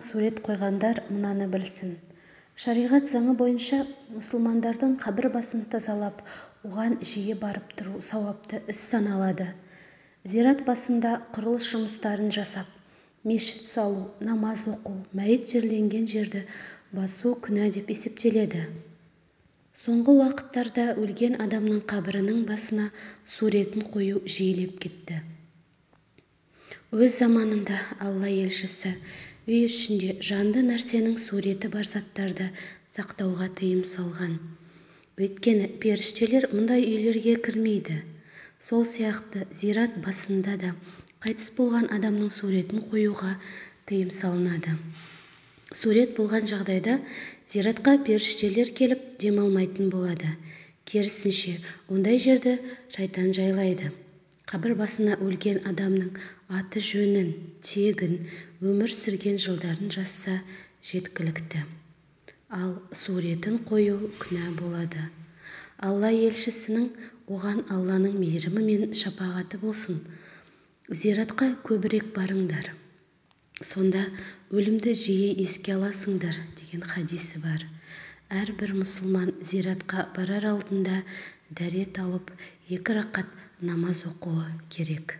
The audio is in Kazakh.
сурет қойғандар мынаны білсін: шариғат заңы бойынша мұсылмандардың қабір басын тазалап, оған жиі барып тұру сауапты іс саналады. Зират басында құрылыс жұмыстарын жасап, мешіт салу, намаз оқу, мәйіт жерленген жерді басу күнә деп есептеледі. Соңғы уақыттарда өлген адамның қабірінің басына суретін қою жиілеп кетті. Өз заманында Алла елшісі үй ішінде жанды нәрсенің суреті бар заттарды сақтауға тыйым салған. Өйткені періштелер мұндай үйлерге кірмейді. Сол сияқты зират басында да қайтыс болған адамның суретін қоюға тыйым салынады. Сурет болған жағдайда зиратқа періштелер келіп демалмайтын болады. Керісінше, ондай жерді шайтан жайлайды. Қабір басына өлген адамның аты жөнін, тегін, өмір сүрген жылдарын жазса жеткілікті. Ал суретін қою күнә болады. Алла елшісінің оған Алланың мейірімі мен шапағаты болсын. Зиратқа көбірек барыңдар. Сонда өлімді жиі еске аласыңдар деген хадисі бар. Әрбір мұсылман зиратқа барар алдында дәрет алып 2 рақат намаз оқуы керек.